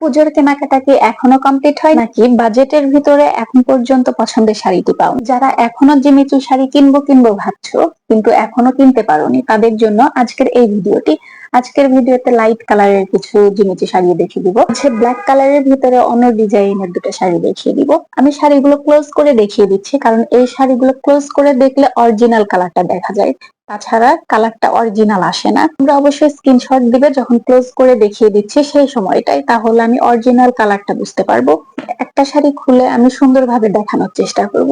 পুজোর কেনাকাটা কি এখনো কমপ্লিট হয় নাকি বাজেটের ভিতরে এখন পর্যন্ত পছন্দের শাড়িটি পাও? যারা এখনো জিমিচু শাড়ি কিনবো কিনবো ভাবছো কিন্তু এখনো কিনতে পারোনি, তাদের জন্য আজকের এই ভিডিওটি। আজকের ভিডিওতে লাইট কালারের কিছু জিমিচু শাড়ি দেখিয়ে দিব, ব্ল্যাক কালারের ভিতরে অন্য ডিজাইনের দুটো শাড়ি দেখিয়ে দিব। আমি শাড়িগুলো ক্লোজ করে দেখিয়ে দিচ্ছি, কারণ এই শাড়িগুলো ক্লোজ করে দেখলে অরিজিনাল কালারটা দেখা যায়, তাছাড়া কালারটা অরিজিনাল আসে না। তোমরা অবশ্যই স্ক্রিনশট দিবে যখন ক্লোজ করে দেখিয়ে দিচ্ছি সেই সময়টাই, তাহলে আমি অরিজিনাল কালারটা বুঝতে পারবো। একটা শাড়ি খুলে আমি সুন্দরভাবে দেখানোর চেষ্টা করব।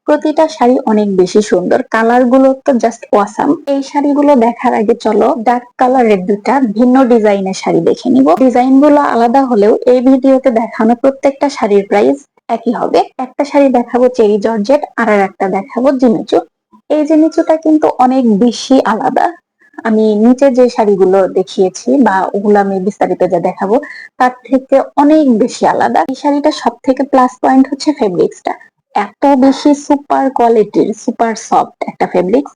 প্রতিটা শাড়ি অনেক বেশি সুন্দর, কালার গুলো তো জাস্ট ওয়াসাম। এই শাড়িগুলো দেখার আগে চলো ডার্ক কালারের দুটা ভিন্ন ডিজাইনের শাড়ি দেখে নিব। ডিজাইন গুলো আলাদা হলেও এই ভিডিওতে দেখানো প্রত্যেকটা শাড়ির প্রাইস একই হবে। একটা শাড়ি দেখাবো চেরি জর্জেট, আর একটা দেখাবো জিমিচু। এই জিমিচুটা কিন্তু অনেক বেশি আলাদা। আমি নিচে যে শাড়িগুলো দেখিয়েছি বা ওগুলো আমি বিস্তারিত যা দেখাবো তার থেকে অনেক বেশি আলাদা। এই শাড়িটা সব থেকে প্লাস পয়েন্ট হচ্ছে ফেব্রিক্সটা। এত বেশি সুপার কোয়ালিটির, সুপার সফট একটা ফেব্রিক্স,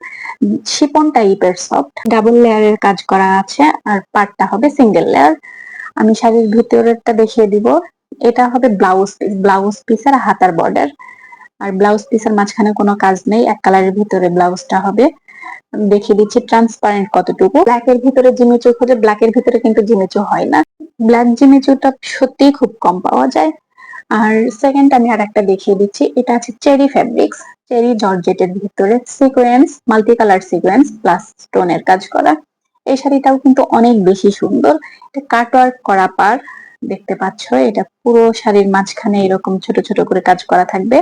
শিপন টাইপের সফট, ডাবল লেয়ারের কাজ করা আছে, আর পার্টটা হবে সিঙ্গেল লেয়ার। আমি শাড়ির ভিতরেরটা দেখিয়ে দিব। এটা হবে ব্লাউজ পিস, ব্লাউজ পিসের হাতার বর্ডার, আর ব্লাউজ পিসের মাঝখানে কোনো কাজ নেই, এক কালারের ভিতরে ব্লাউজটা হবে। দেখিয়ে দিচ্ছি ট্রান্সপারেন্ট কতটুকু। ব্ল্যাক এর ভিতরে জিমিচু খোঁজে, ব্ল্যাক এর ভিতরে কিন্তু জিমিচু হয় না। ব্ল্যাক জিমিচুটা সত্যি খুব কম পাওয়া যায়। আর সেকেন্ড আমি আর একটা দেখিয়ে দিচ্ছি, এটা আছে চেরি ফেব্রিক্স, চেরি জর্জেটের ভিতরে sequence, multi colour sequence plus স্টোনের কাজ করা। এই শাড়িটাও কিন্তু অনেক বেশি সুন্দর। এটা কাটওয়ার্ক করা পার দেখতে পাচ্ছ, এটা পুরো শাড়ির মাঝখানে এরকম ছোট ছোট করে কাজ করা থাকবে।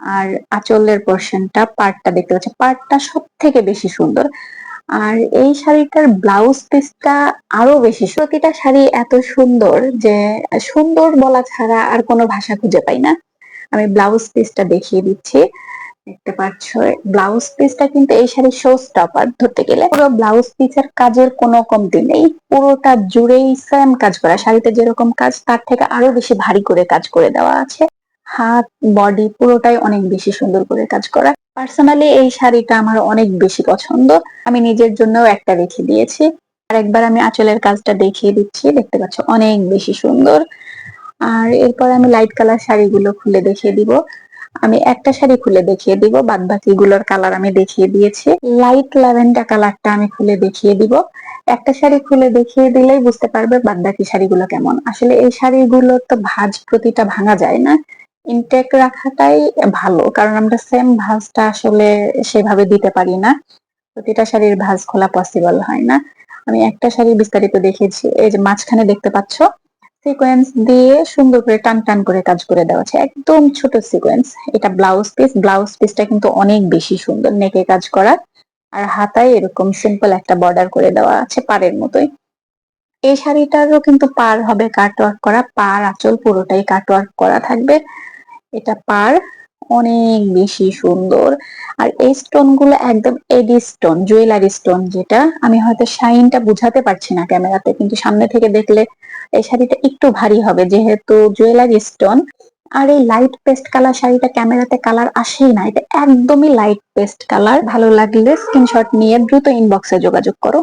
আর আঁচলের পোর্শনটা, পার্টটা দেখতে পাচ্ছ, পার্টটা সব থেকে বেশি সুন্দর। আর এই শাড়িটার ব্লাউজ পিসটা আরো বেশি। প্রতিটা শাড়ি এত সুন্দর যে সুন্দর বলা ছাড়া আর কোনো ভাষা খুঁজে পাই না। আমি ব্লাউজ পিসটা দেখিয়ে দিচ্ছি, দেখতে পাচ্ছ ব্লাউজ পিসটা কিন্তু এই শাড়ির শো স্টপার ধরতে গেলে। পুরো ব্লাউজ পিসের কাজের কোনো কমতি নেই, পুরোটা জুড়েই সেম কাজ করা। শাড়িতে যেরকম কাজ তার থেকে আরো বেশি ভারী করে কাজ করে দেওয়া আছে। হাত, বডি পুরোটাই অনেক বেশি সুন্দর করে কাজ করা। পার্সোনালি এই শাড়িটা আমার অনেক বেশি পছন্দ, আমি নিজের জন্যও একটা রেখে দিয়েছি। আর একবার আমি আঁচলের কাজটা দেখিয়ে দিচ্ছি, দেখতে পাচ্ছ অনেক বেশি সুন্দর। আর এরপর আমি লাইট কালার শাড়িগুলো খুলে দেখিয়ে দিব। আমি একটা শাড়ি খুলে দেখিয়ে দিব, বাদ বাকি গুলোর কালার আমি দেখিয়ে দিয়েছি। লাইট ল্যাভেন্ডার কালারটা আমি খুলে দেখিয়ে দিব। একটা শাড়ি খুলে দেখিয়ে দিলেই বুঝতে পারবে বাদ বাকি শাড়িগুলো কেমন। আসলে এই শাড়িগুলো তো ভাঁজ প্রতিটা ভাঙা যায় না, ইনটেক রাখাটাই ভালো, কারণ আমরা সেম ভাঁজটা আসলে সেভাবে দিতে পারি না, প্রতিটা শাড়ির ভাঁজ খোলা পসিবল হয় না। আমি একটা শাড়ি বিস্তারিত দেখেছি, এই যে মাঝখানে দেখতে পাচ্ছ সিকোয়েন্স দিয়ে সুন্দর করে টান টান করে কাজ করে দেওয়া আছে, একদম ছোট সিকোয়েন্স। এটা ব্লাউজ পিস, ব্লাউজ পিসটা কিন্তু অনেক বেশি সুন্দর, নেকে কাজ করা, আর হাতায় এরকম সিম্পল একটা বর্ডার করে দেওয়া আছে পাড়ের মতোই। এই শাড়িটারও কিন্তু পাড় হবে কাটওয়ার্ক করা, পাড় আঁচল পুরোটাই কাটওয়ার্ক করা থাকবে। এটা পার অনেক বেশি সুন্দর। আর এই স্টোন গুলো একদম এডি স্টোন, জুয়েলারি স্টোন, যেটা আমি হয়তো শাইনটা বুঝাতে পারছি না ক্যামেরাতে, কিন্তু সামনে থেকে দেখলে এই শাড়িটা একটু ভারী হবে যেহেতু জুয়েলারি স্টোন। আর এই লাইট পেস্ট কালার শাড়িটা ক্যামেরাতে কালার আসেই না, এটা একদমই লাইট পেস্ট কালার। ভালো লাগলে স্ক্রিনশট নিয়ে দ্রুত ইনবক্সে যোগাযোগ করো।